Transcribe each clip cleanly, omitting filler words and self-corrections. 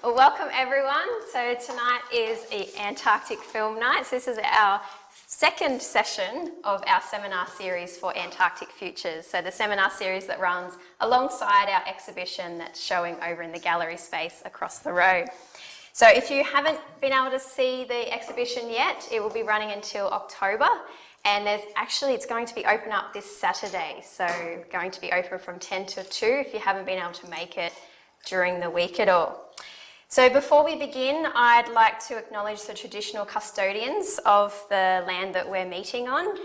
Well, welcome everyone. So tonight is the Antarctic Film Night. So this is our second session of our seminar series for Antarctic Futures. So the seminar series that runs alongside our exhibition that's showing over in the gallery space across the road. So if you haven't been able to see the exhibition yet, it will be running until October. And it's going to be open up this Saturday. So going to be open from 10 to 2 if you haven't been able to make it during the week at all. So before we begin, I'd like to acknowledge the traditional custodians of the land that we're meeting on,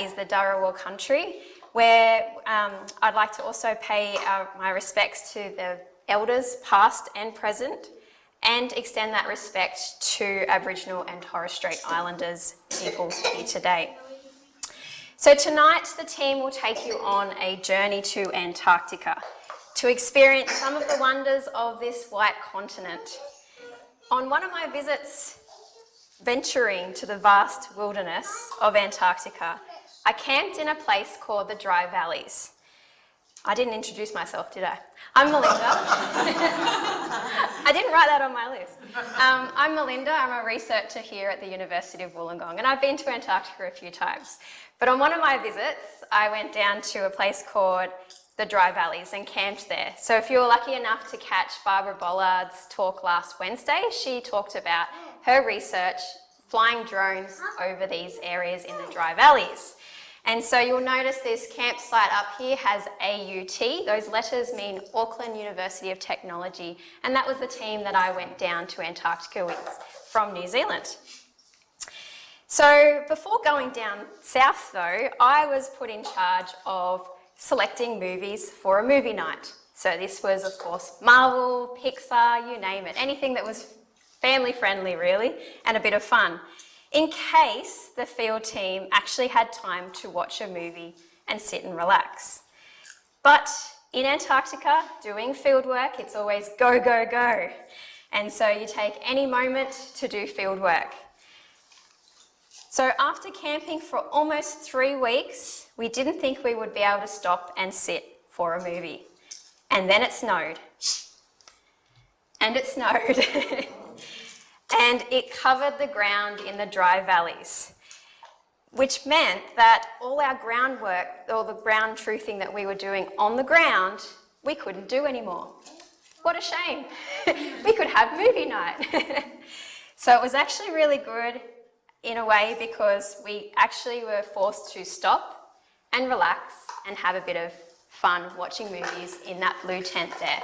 is the Dharawal country, where I'd like to also pay my respects to the elders past and present, and extend that respect to Aboriginal and Torres Strait Islanders peoples here today. So tonight the team will take you on a journey to Antarctica to experience some of the wonders of this white continent. On one of my visits venturing to the vast wilderness of Antarctica, I camped in a place called the Dry Valleys. I didn't introduce myself, did I? I'm Melinda. I didn't write that on my list. I'm Melinda. I'm a researcher here at the University of Wollongong, and I've been to Antarctica a few times. But on one of my visits, I went down to a place called the Dry Valleys and camped there. So if you were lucky enough to catch Barbara Bollard's talk last Wednesday, she talked about her research flying drones over these areas in the Dry Valleys. And so you'll notice this campsite up here has AUT. Those letters mean Auckland University of Technology. And that was the team that I went down to Antarctica with from New Zealand. So before going down south though, I was put in charge of selecting movies for a movie night. So this was of course Marvel, Pixar, you name it, anything that was family friendly really, and a bit of fun, in case the field team actually had time to watch a movie and sit and relax. But in Antarctica, doing field work, it's always go, go, go. And so you take any moment to do field work. So after camping for almost 3 weeks, we didn't think we would be able to stop and sit for a movie. And then it snowed. And it snowed. And it covered the ground in the Dry Valleys, which meant that all our groundwork, all the ground truthing that we were doing on the ground, we couldn't do anymore. What a shame. We could have movie night. So it was actually really good in a way because we actually were forced to stop and relax and have a bit of fun watching movies in that blue tent there.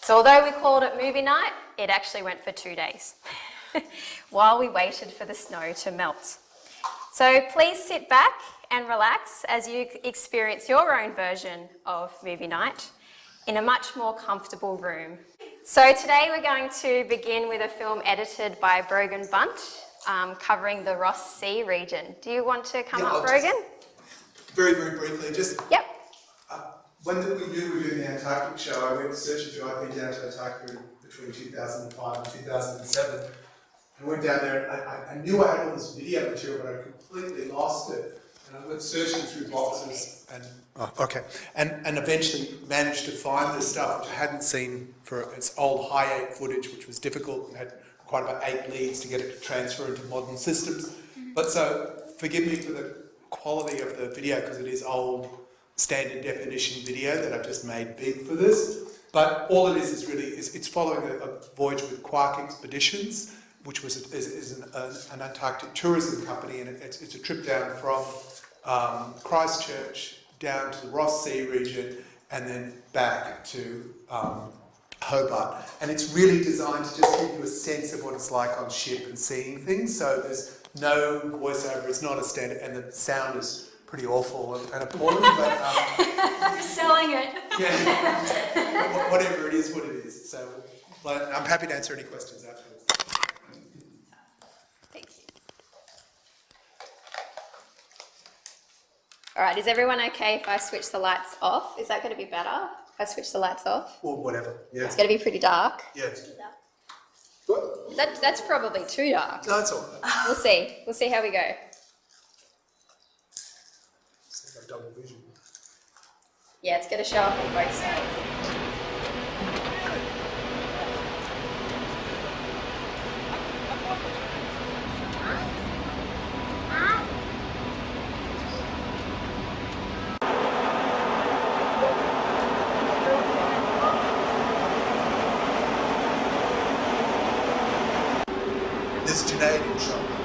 So although we called it movie night, it actually went for 2 days while we waited for the snow to melt. So please sit back and relax as you experience your own version of movie night in a much more comfortable room. So today we're going to begin with a film edited by Brogan Bunt, covering the Ross Sea region. Do you want to come up, Brogan? Very, very briefly, just... Yep. When we knew we were doing the Antarctic show, I went searching through. I've been down to Antarctica between 2005 and 2007. I went down there and I knew I had all this video material, but I completely lost it. And I went searching through boxes and eventually managed to find this stuff which I hadn't seen for its old high-8 footage, which was difficult and had quite about 8 leads to get it to transfer into modern systems. But so, forgive me for the quality of the video because it is old standard definition video that I've just made big for this. But all it is really, it's following a voyage with Quark Expeditions, which is an Antarctic tourism company, and it's a trip down from Christchurch down to the Ross Sea region and then back to Hobart. And it's really designed to just give you a sense of what it's like on ship and seeing things. So there's no voiceover, it's not a standard, and the sound is pretty awful and appalling, but... You're selling it. Yeah, whatever it is, what it is. So I'm happy to answer any questions afterwards. Thank you. All right, is everyone okay if I switch the lights off? Is that going to be better if I switch the lights off? Or whatever, yeah. It's going to be pretty dark. Yeah. What? That's probably too dark. No, it's all right. We'll see. We'll see how we go. It's like double vision. Yeah, it's going to show up on both sides. This Junaid, inshallah.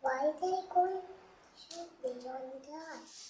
Why are they going to beyond that?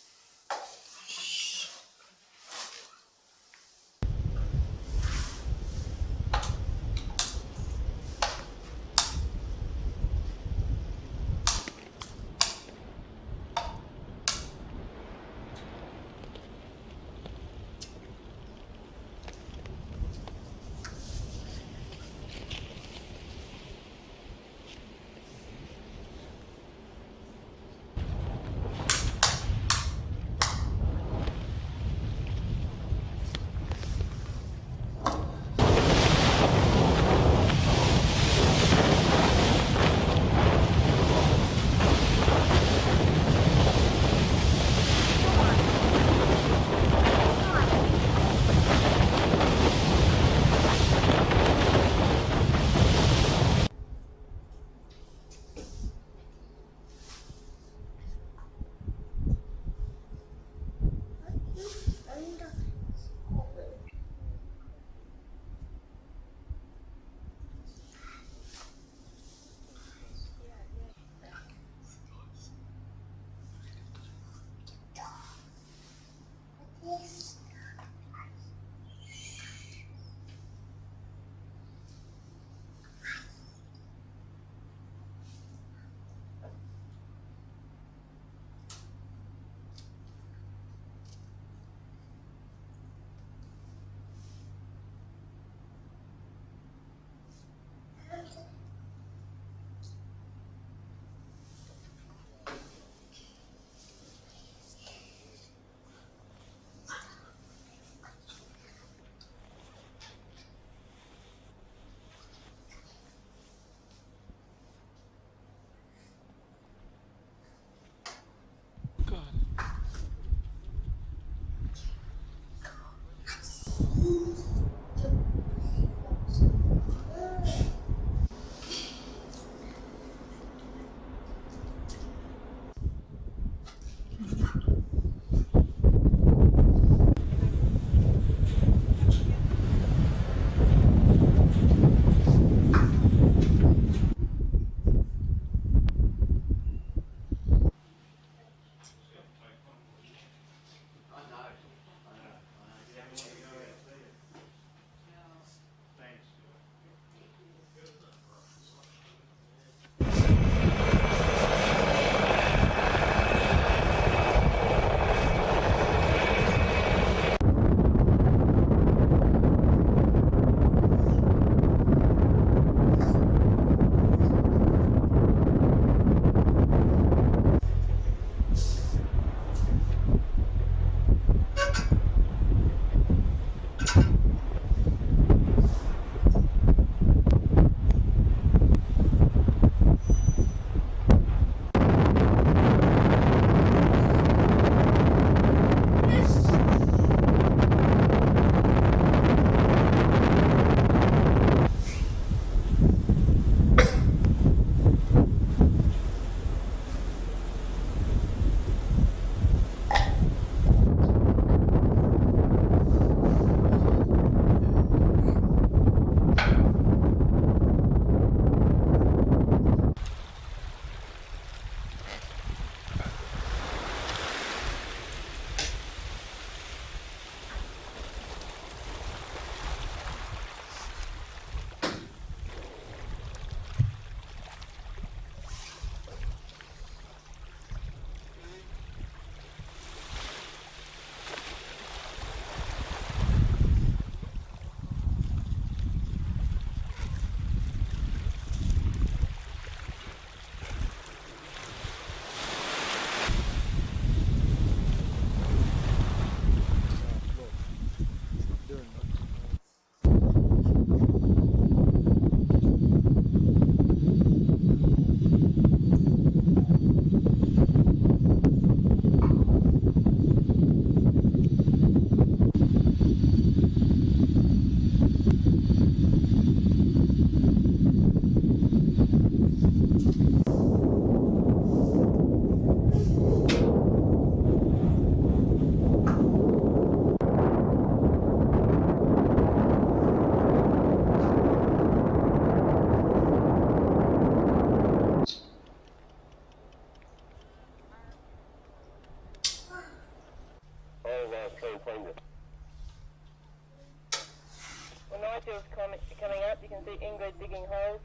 snowfield's coming up. You can see Ingrid digging holes.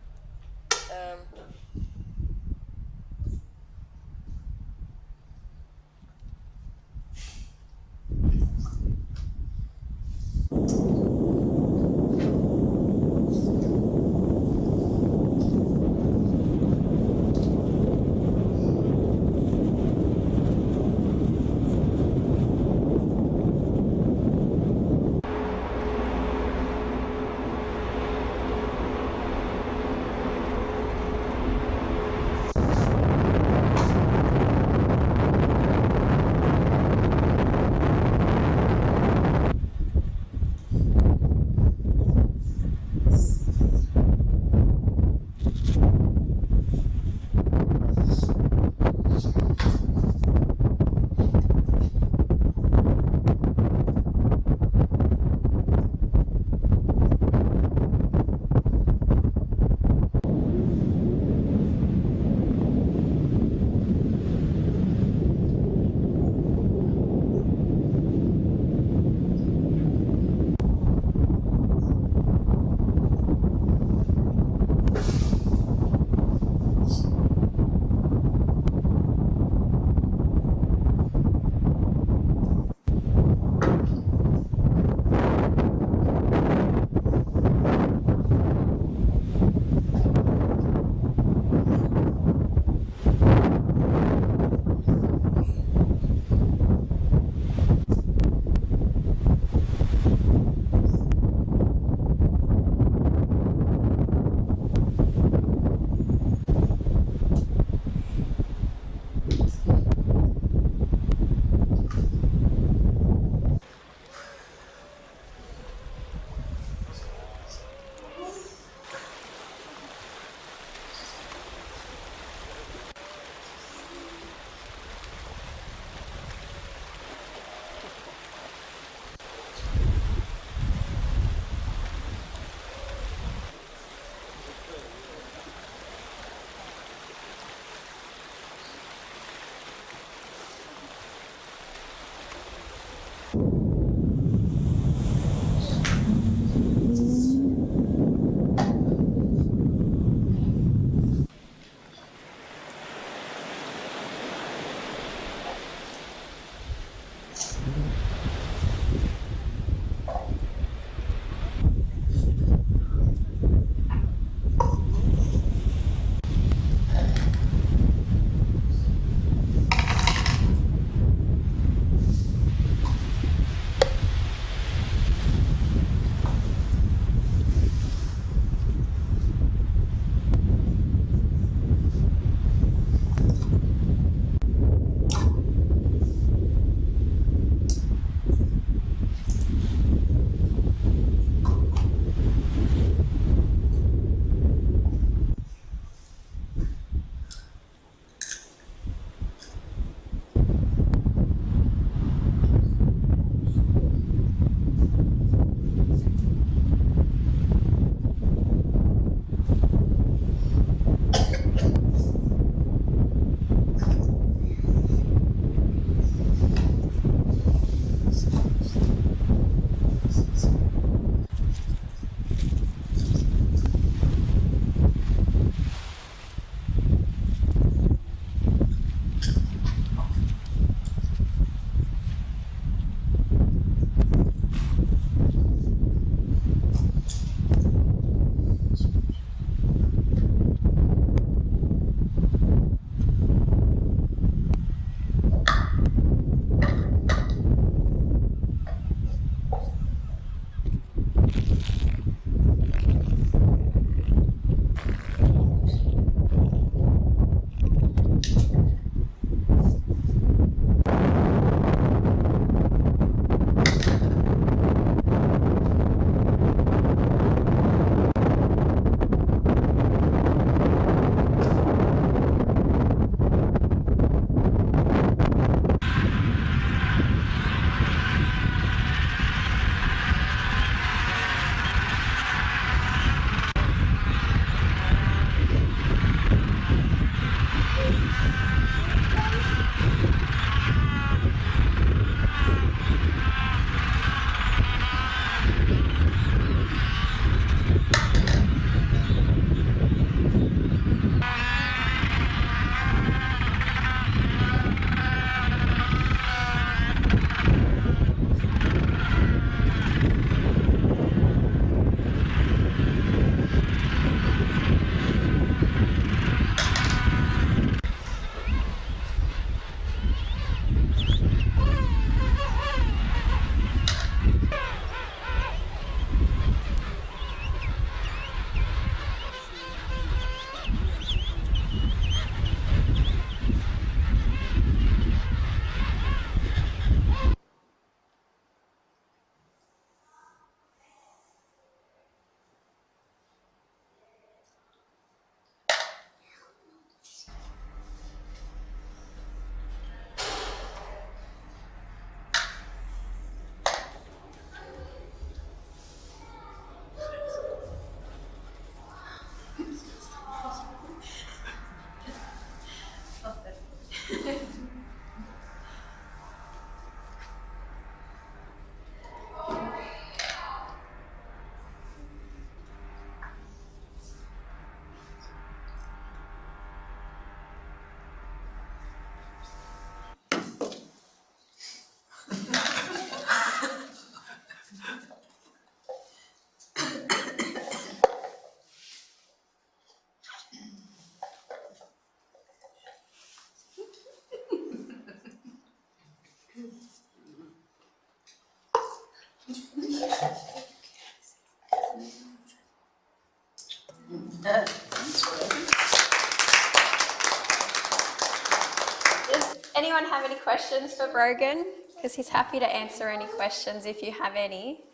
Does anyone have any questions for Brogan? Because he's happy to answer any questions if you have any.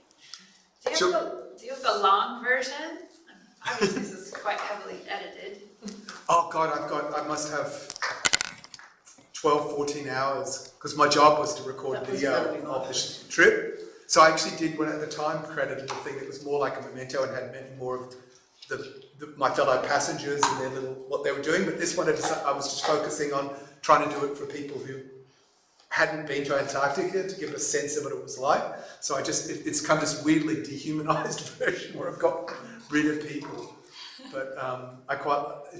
Do you have the long version? Obviously, this is quite heavily edited. Oh God, I must have 12, 14 hours, because my job was to record video of this trip. So I actually did one at the time, credited the thing that was more like a memento and had many more of my fellow passengers and their little, what they were doing. But this one, I was just focusing on trying to do it for people who hadn't been to Antarctica to give a sense of what it was like. So it's kind of this weirdly dehumanized version where I've got rid of people. But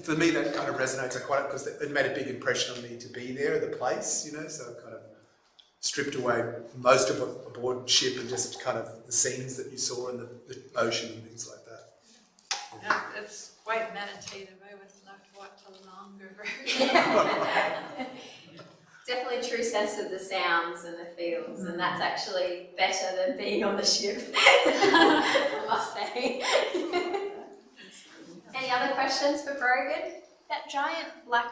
for me that kind of resonates. Because it made a big impression on me to be there, the place, you know, so I kind of stripped away most of aboard ship and just kind of the scenes that you saw in the ocean and things like that. Yeah, it's quite meditative. I would love to watch a longer version. Definitely a true sense of the sounds and the feels, and that's actually better than being on the ship, I must say. Any other questions for Brogan? That giant black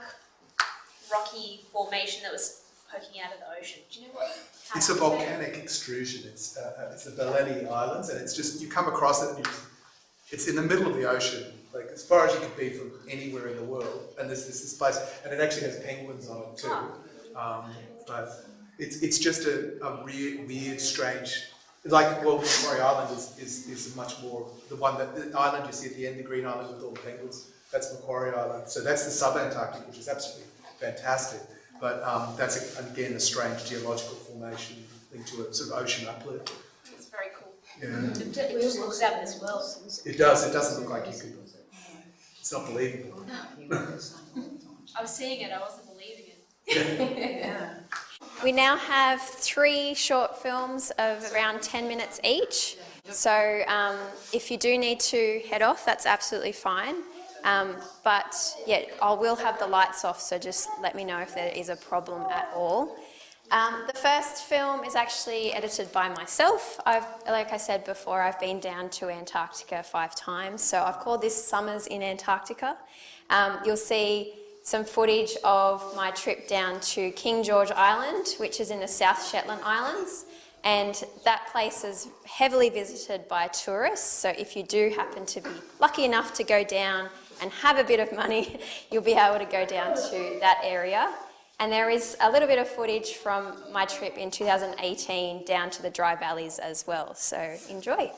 rocky formation that was poking out of the ocean, do you know what? It's a volcanic extrusion. It's the Bellini Islands, and it's just, you come across it and it's in the middle of the ocean, like as far as you could be from anywhere in the world, and there's this place, and it actually has penguins on it too. But it's just a weird, strange, like, well, Macquarie Island is much more, the island you see at the end, the green island with all the penguins, that's Macquarie Island. So that's the sub-Antarctic, which is absolutely fantastic. But that's, again, a strange geological formation linked to a sort of ocean uplift. It's very cool. Yeah. It just looks out of this world. It does. It doesn't look like you could. It's not believable. I was seeing it, I wasn't believing it. We now have 3 short films of around 10 minutes each. So if you do need to head off, that's absolutely fine. But yeah, I will have the lights off, so just let me know if there is a problem at all. The first film is actually edited by myself. Like I said before, I've been down to Antarctica 5 times, so I've called this Summers in Antarctica. You'll see some footage of my trip down to King George Island, which is in the South Shetland Islands, and that place is heavily visited by tourists, so if you do happen to be lucky enough to go down and have a bit of money, you'll be able to go down to that area. And there is a little bit of footage from my trip in 2018 down to the dry valleys as well, so enjoy.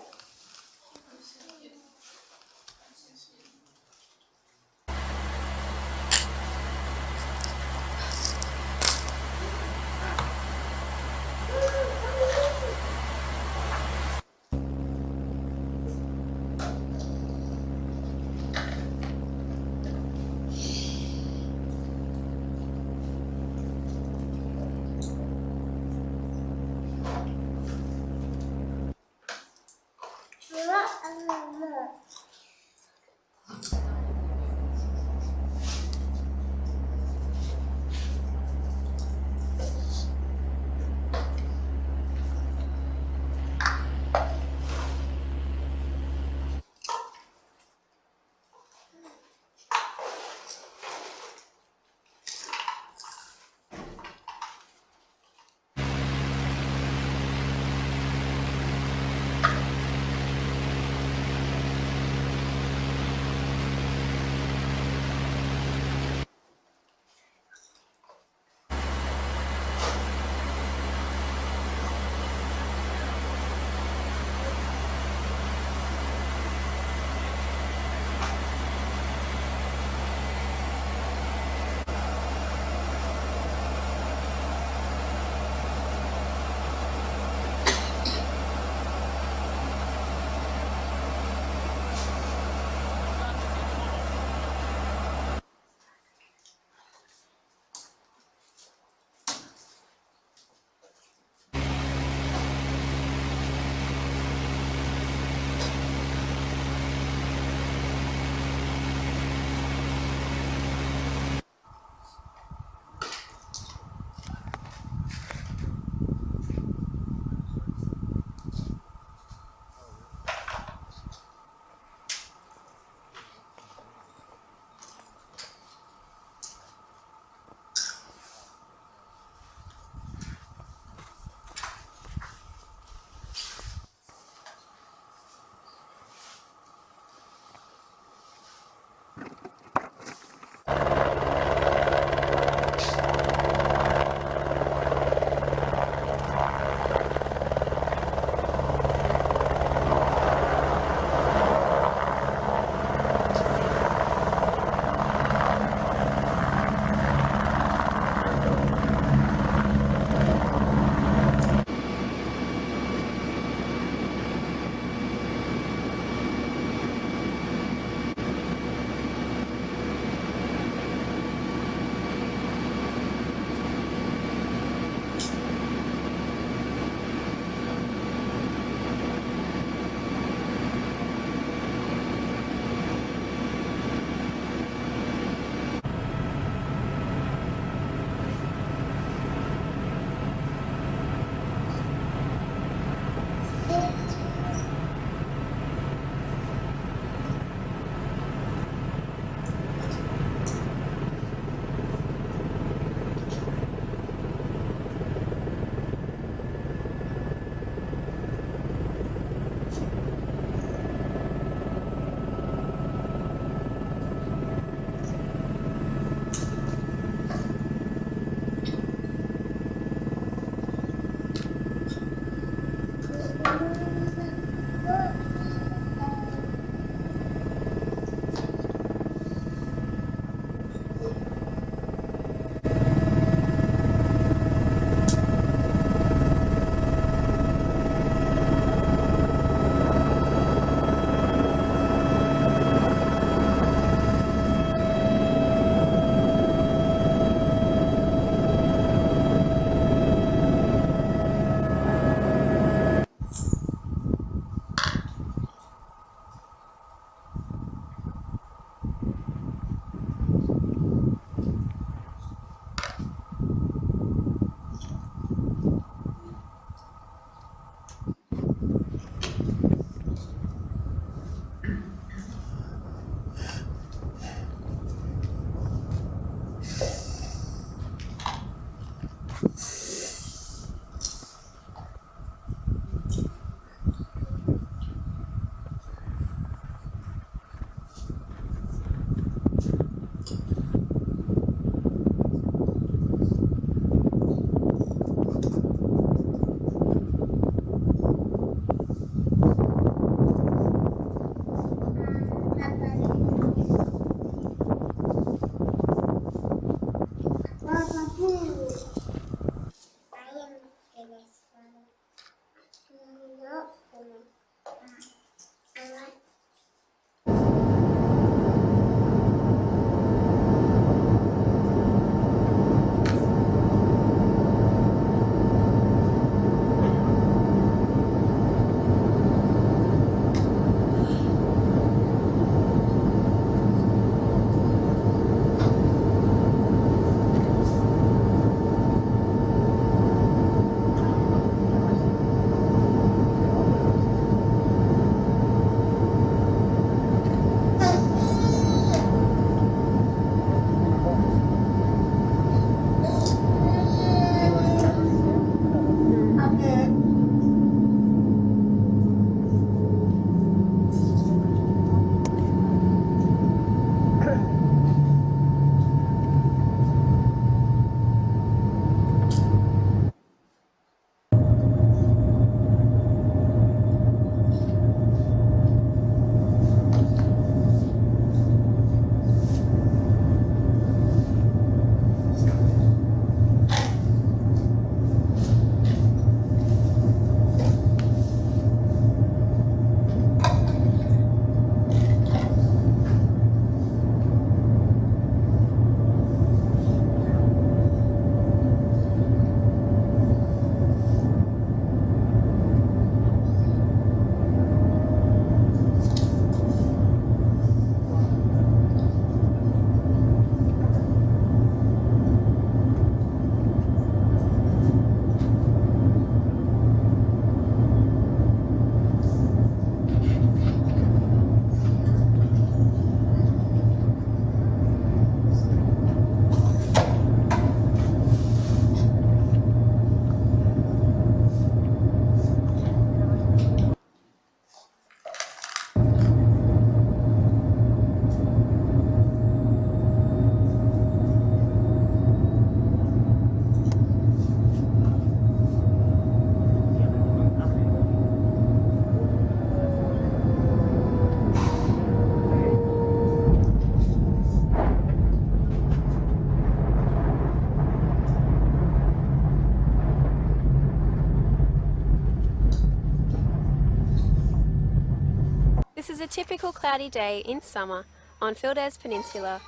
This is a typical cloudy day in summer on Fildes Peninsula,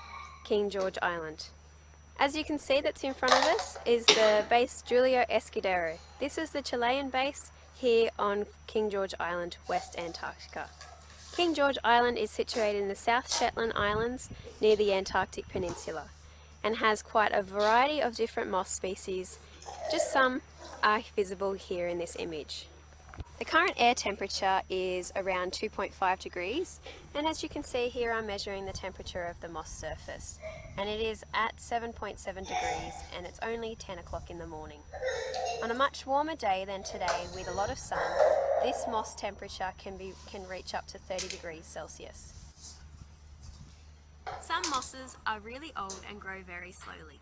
King George Island. As you can see, that's in front of us is the base Julio Escudero. This is the Chilean base here on King George Island, West Antarctica. King George Island is situated in the South Shetland Islands near the Antarctic Peninsula and has quite a variety of different moss species. Just some are visible here in this image. The current air temperature is around 2.5 degrees, and as you can see here I'm measuring the temperature of the moss surface, and it is at 7.7 degrees and it's only 10 o'clock in the morning. On a much warmer day than today with a lot of sun, this moss temperature can reach up to 30 degrees Celsius. Some mosses are really old and grow very slowly.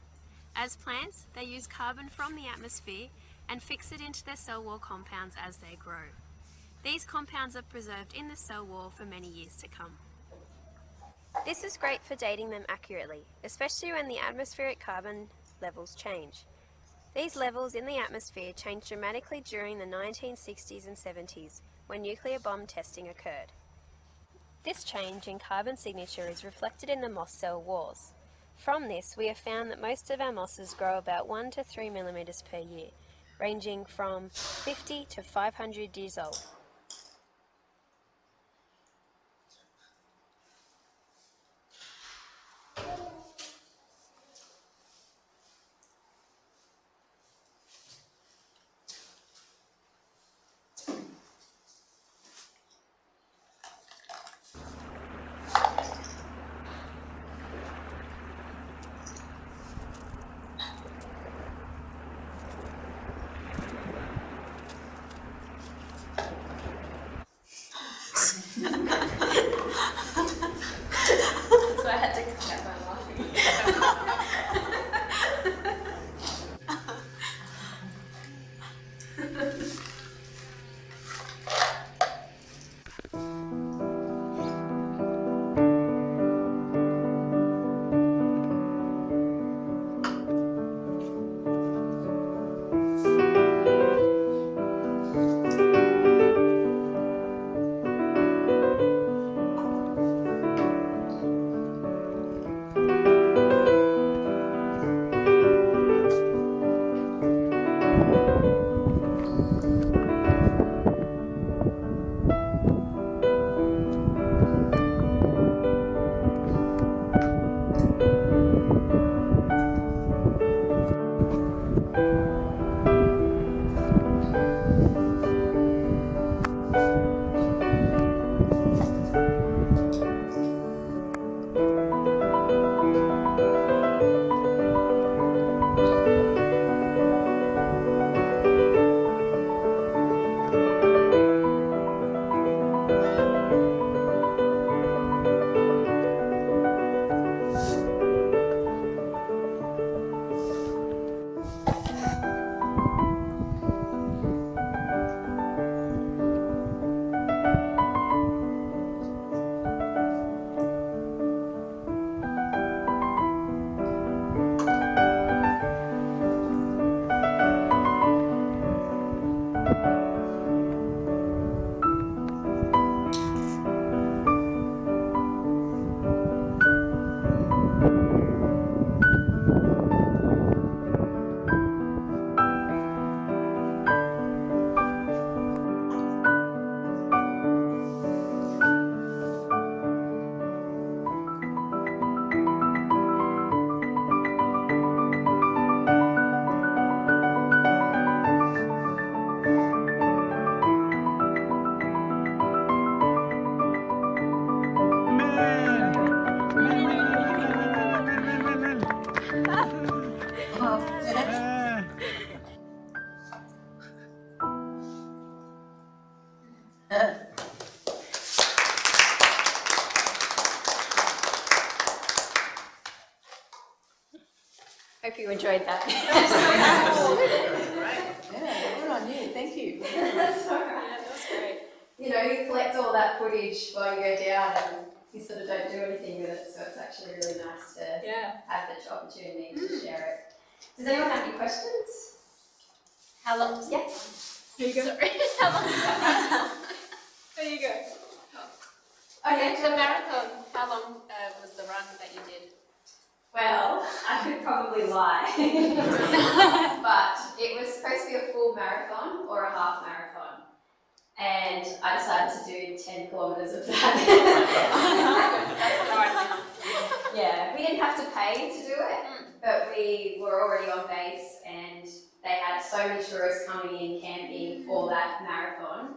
As plants, they use carbon from the atmosphere and fix it into their cell wall compounds as they grow. These compounds are preserved in the cell wall for many years to come. This is great for dating them accurately, especially when the atmospheric carbon levels change. These levels in the atmosphere changed dramatically during the 1960s and 70s when nuclear bomb testing occurred. This change in carbon signature is reflected in the moss cell walls. From this, we have found that most of our mosses grow about 1 to 3 millimeters per year, ranging from 50 to 500 years old. So I had to cut out my laughing. Hope you enjoyed that. Yeah, good on you. Thank you. That's all right. Yeah, that's great. You know, you collect all that footage while you go down and you sort of don't do anything with it, so it's actually really nice to have the opportunity to share it. Does anyone have any questions? How long? Yeah. Here you go. Sorry. How long? There you go. Okay, the marathon, how long was the run that you did? Well, I could probably lie, but it was supposed to be a full marathon or a half marathon, and I decided to do 10 kilometres of that. Yeah, we didn't have to pay to do it, but we were already on base, and they had so many tourists coming in camping for that marathon,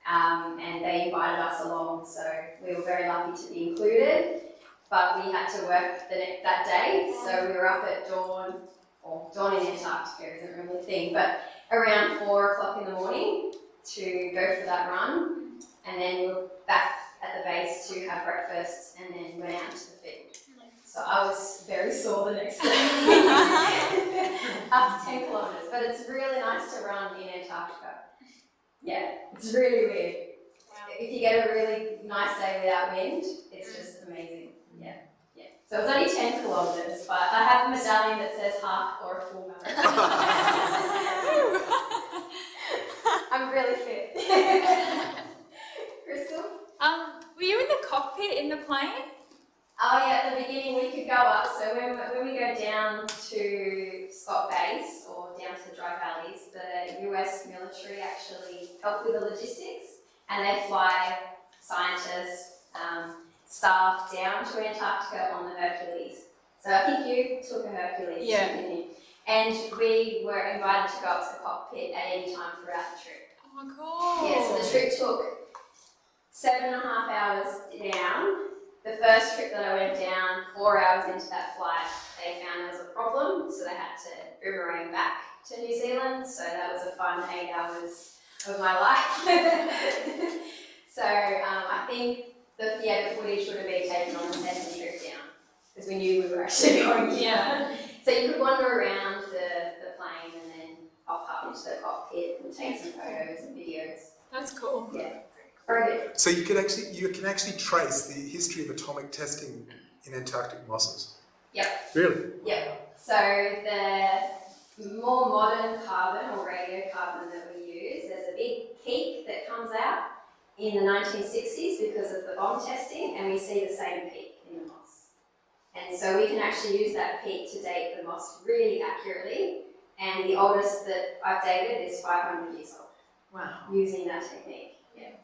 and they invited us along, so we were very lucky to be included. But we had to work that day, so we were up at dawn, or dawn in Antarctica isn't really a thing, but around 4 o'clock in the morning to go for that run, and then we were back at the base to have breakfast, and then went out to the field. So I was very sore the next day after 10 kilometres, but it's really nice to run in Antarctica. Yeah, it's really weird. If you get a really nice day without wind, it's just amazing. Yeah. So it's only 10 kilometres, but I have a medallion that says half or a full marathon. I'm really fit. Krystal? Were you in the cockpit in the plane? Oh yeah, at the beginning we could go up, so when we go down to Scott Base or down to the Dry Valleys, the US military actually help with the logistics, and they fly scientists, staff down to Antarctica on the Hercules. So I think you took a Hercules, didn't you? And we were invited to go up to the cockpit at any time throughout the trip. Oh, cool. Yeah, so the trip took 7.5 hours down. The first trip that I went down, 4 hours into that flight, they found there was a problem, so they had to boomerang back to New Zealand. So that was a fun 8 hours of my life. So I think the footage would have been taken on the second trip down, because we knew we were actually going down. Yeah. So you could wander around the plane and then hop up into the cockpit and take some photos and videos. That's cool. Yeah, very good. So you can actually trace the history of atomic testing in Antarctic mosses. Yep. Really? Yep. So the more modern carbon or radiocarbon that we use, there's a big peak that comes out in the 1960s because of the bomb testing, and we see the same peak in the moss. And so we can actually use that peak to date the moss really accurately, and the oldest that I've dated is 500 years old. Wow. Using that technique. Yeah.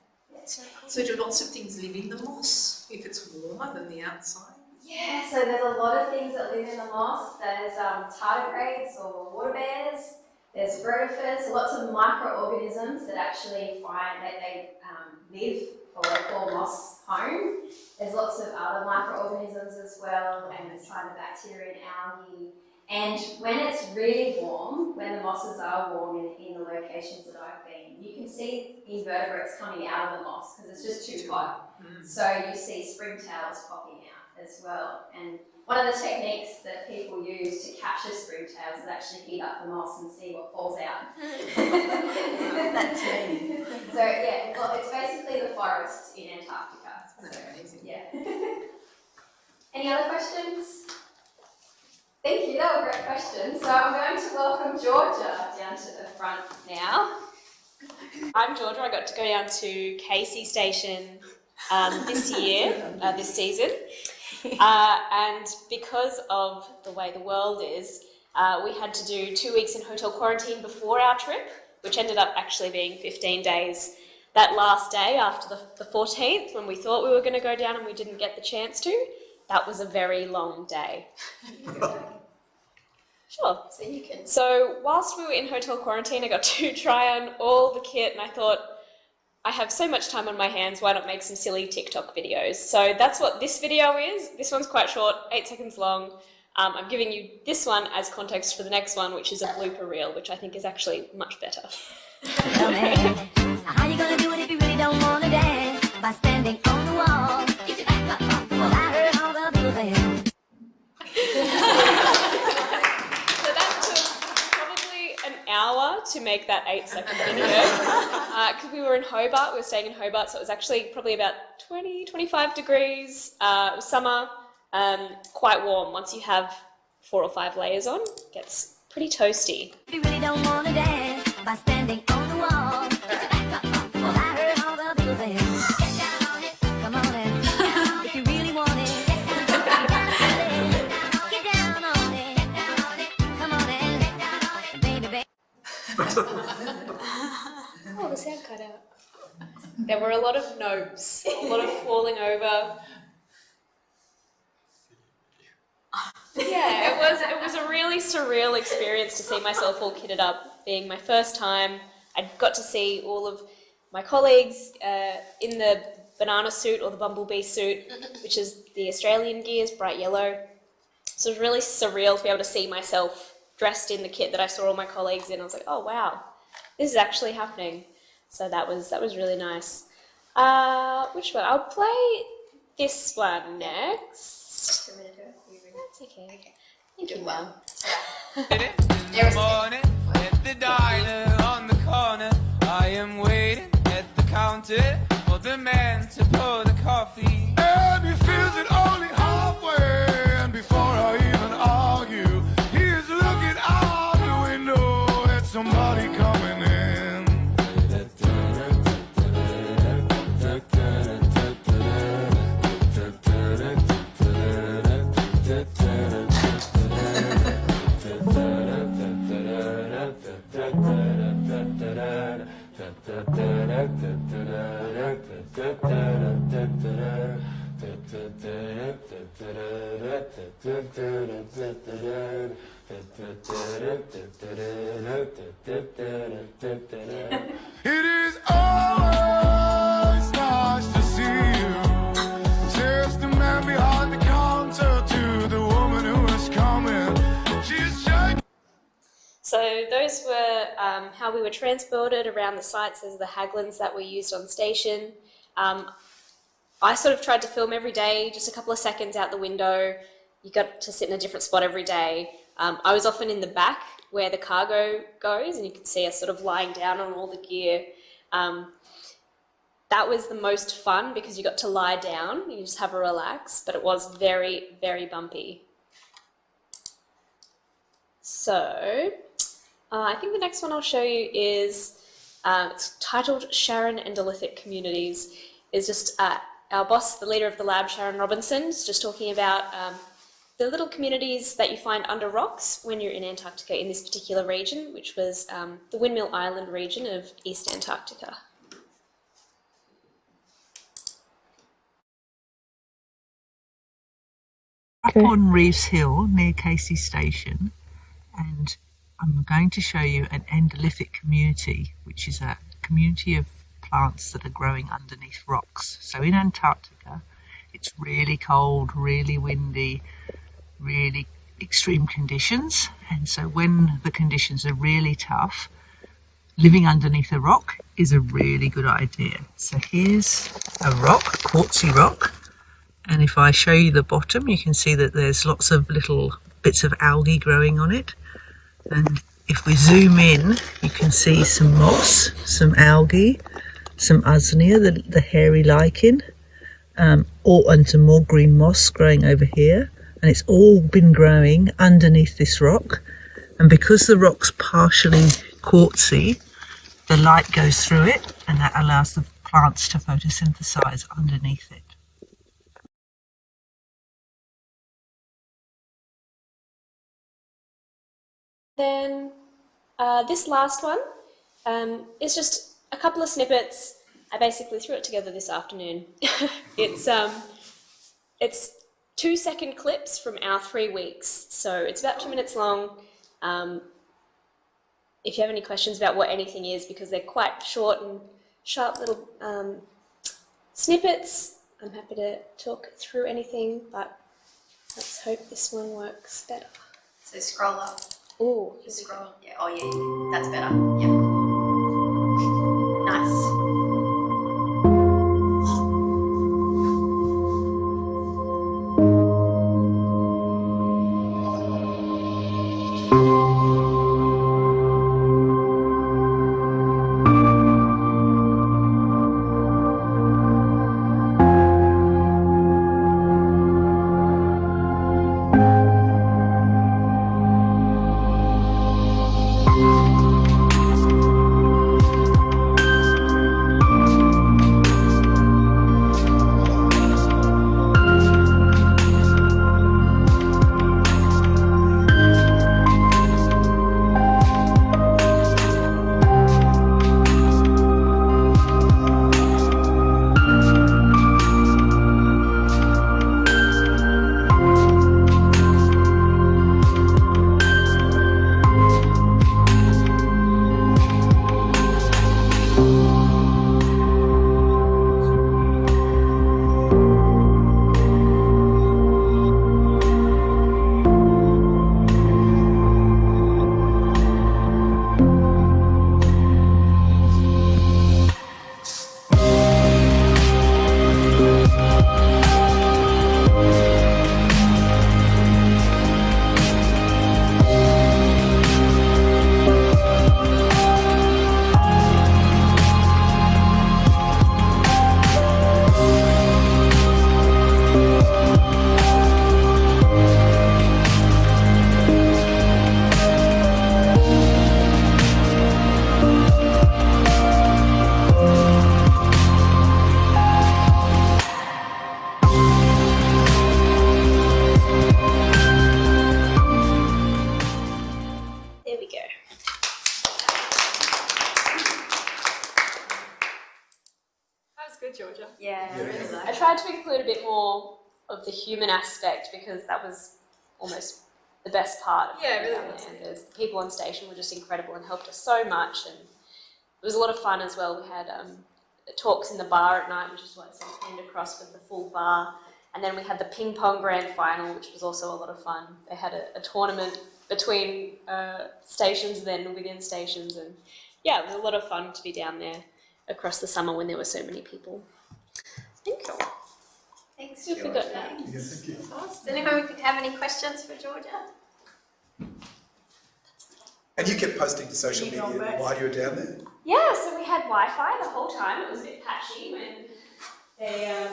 So do lots of things live in the moss if it's warmer than the outside? Yeah, so there's a lot of things that live in the moss. There's tardigrades or water bears. There's rotifers, lots of microorganisms that actually find that they live or they call moss home. There's lots of other microorganisms as well, and there's cyanobacteria and algae. And when it's really warm, when the mosses are warm in the locations that I've been, you can see invertebrates coming out of the moss because it's just too hot. So you see springtails popping out as well. And one of the techniques that people use to capture springtails is actually heat up the moss and see what falls out. That's me. So yeah, well, it's basically the forest in Antarctica. That's amazing. Yeah. Any other questions? Thank you, that were great questions. So I'm going to welcome Georgia down to the front now. I'm Georgia. I got to go down to Casey Station this season. And because of the way the world is, we had to do 2 weeks in hotel quarantine before our trip, which ended up actually being 15 days. That last day after the 14th, when we thought we were going to go down and we didn't get the chance to, that was a very long day. Sure. So you can. So whilst we were in hotel quarantine, I got to try on all the kit, and I thought, I have so much time on my hands, why not make some silly TikTok videos? So that's what this video is. This one's quite short, 8 seconds long. I'm giving you this one as context for the next one, which is a blooper reel, which I think is actually much better. How you gonna do it if you really don't wanna dance? By standing on the wall. Get your back up. Well, I heard all the people there. So that took probably an hour to make that 8-second video. Because we were in Hobart, we were staying in Hobart, so it was actually probably about 20, 25 degrees. It was summer, quite warm. Once you have 4 or 5 layers on, it gets pretty toasty. If you really don't wanna dance, by standing on the wall. Get your back up. Well, I heard all the people there. Get down on it. Come on and There were a lot of notes, a lot of falling over. Yeah, it was a really surreal experience to see myself all kitted up, being my first time. I got to see all of my colleagues in the banana suit or the bumblebee suit, which is the Australian gears, bright yellow. So it was really surreal to be able to see myself dressed in the kit that I saw all my colleagues in. I was like, oh wow, this is actually happening. So that was really nice. Which one? I'll play this one next. That's okay. Thank you, Mel. In the morning, at the diner on the corner, I am waiting at the counter for the man to pour the coffee. And he fills it only halfway, and before I even argue, he is looking out the window at somebody coming in. It is always nice to see you. Says the man behind the counter to the woman who is coming. She's shaking. So those were how we were transported around the sites as the haglins that were used on station. I sort of tried to film every day, just a couple of seconds out the window. You got to sit in a different spot every day. I was often in the back where the cargo goes, and you could see us sort of lying down on all the gear. That was the most fun because you got to lie down, you just have a relax, but it was very, very bumpy. So I think the next one I'll show you is, it's titled Sharon Endolithic Communities. Is just our boss, the leader of the lab, Sharon Robinson, is just talking about the little communities that you find under rocks when you're in Antarctica in this particular region, which was the Windmill Island region of East Antarctica. Up on Reeves Hill near Casey Station, and I'm going to show you an endolithic community, which is a community of plants that are growing underneath rocks. So in Antarctica, it's really cold, really windy, really extreme conditions, and so when the conditions are really tough, living underneath a rock is a really good idea. So here's a rock, quartzy rock, and if I show you the bottom, you can see that there's lots of little bits of algae growing on it, and if we zoom in, you can see some moss, some algae, some usnea, the hairy lichen, and some more green moss growing over here. And it's all been growing underneath this rock. And because the rock's partially quartzy, the light goes through it, and that allows the plants to photosynthesize underneath it. Then this last one is just a couple of snippets. I basically threw it together this afternoon. It's 2-second clips from our 3 weeks, so it's about 2 minutes long. If you have any questions about what anything is, because they're quite short and sharp little snippets, I'm happy to talk through anything, but let's hope this one works better. So scroll up. Oh, Scroll. Yeah. Oh yeah. That's better. Yeah. Nice. more of the human aspect, because that was almost the best part of Yeah, it really down was. there. The people on station were just incredible and helped us so much, and it was a lot of fun as well. We had talks in the bar at night, which is what sort of came across with the full bar, and then we had the ping pong grand final, which was also a lot of fun. They had a tournament between stations and then within stations, and yeah, it was a lot of fun to be down there across the summer when there were so many people. Thank you. Thanks, You Georgia. forgot that. Yeah, thank you. Does anyone have any questions for Georgia? And you kept posting to social media while you were down there? Yeah, so we had Wi-Fi the whole time. It was a bit patchy when they,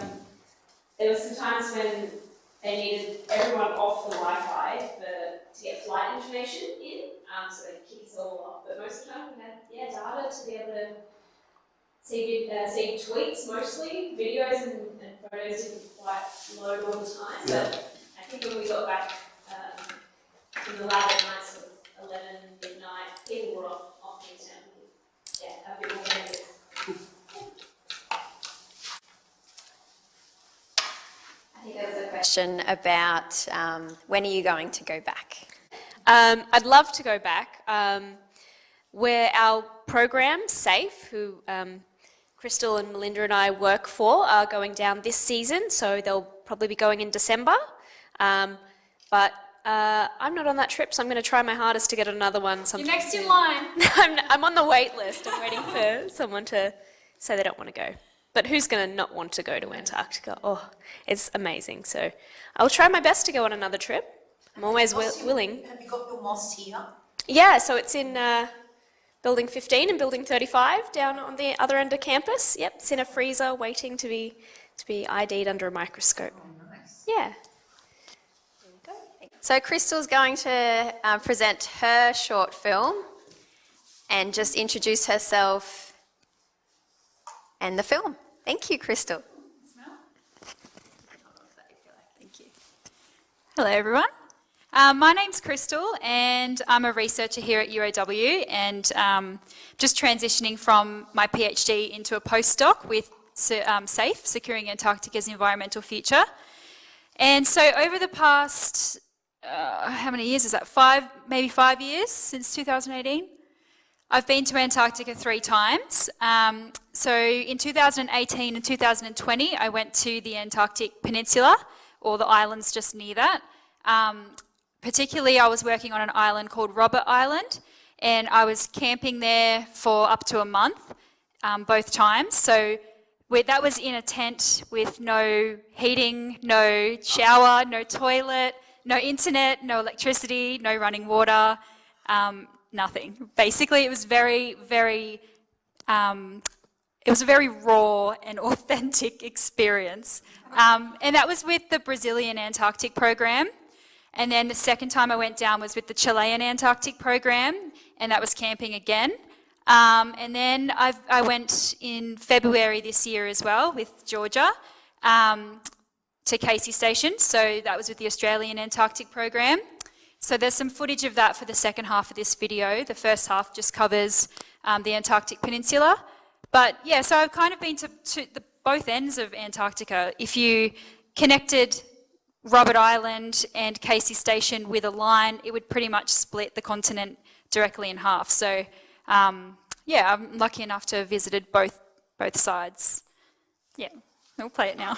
there were some times when they needed everyone off the Wi-Fi to get flight information in, so they'd kick us all off. But most of the time we had data to be able to see tweets mostly. Videos and photos didn't quite load all the time. Yeah. But I think when we got back from the lab at night, sort of 11, midnight, people were off in town. Yeah, a bit more bandwidth. I think there was a question about when are you going to go back? I'd love to go back. Where our program, SAFE, who Krystal and Melinda and I work for, are going down this season, so they'll probably be going in December. But I'm not on that trip, so I'm going to try my hardest to get another one sometime. You're next in line. I'm on the wait list. I'm waiting for someone to say they don't want to go. But who's going to not want to go to Antarctica? Oh, it's amazing. So I'll try my best to go on another trip. I'm always willing. Have you got your moss here? Yeah, so it's in Building 15 and Building 35 down on the other end of campus. Yep, it's in a freezer waiting to be ID'd under a microscope. Oh, nice. Yeah. So Krystal's going to present her short film and just introduce herself and the film. Thank you, Krystal. Thank you. Hello, everyone. My name's Krystal, and I'm a researcher here at UAW, and just transitioning from my PhD into a postdoc with SAFE, Securing Antarctica's Environmental Future. And so over the past, how many years is that? Maybe 5 years since 2018. I've been to Antarctica 3 times. So in 2018 and 2020, I went to the Antarctic Peninsula, or the islands just near that. Particularly, I was working on an island called Robert Island, and I was camping there for up to a month, both times. So that was in a tent with no heating, no shower, no toilet, no internet, no electricity, no running water, nothing. Basically, it was very, very, it was a very raw and authentic experience. And that was with the Brazilian Antarctic program. And then the second time I went down was with the Chilean Antarctic program, and that was camping again. And then I went in February this year as well with Georgia to Casey Station. So that was with the Australian Antarctic program. So there's some footage of that for the second half of this video. The first half just covers the Antarctic Peninsula. But yeah, so I've kind of been to both ends of Antarctica. If you connected Robert Island and Casey Station with a line, it would pretty much split the continent directly in half. So yeah, I'm lucky enough to have visited both sides. Yeah, we'll play it now.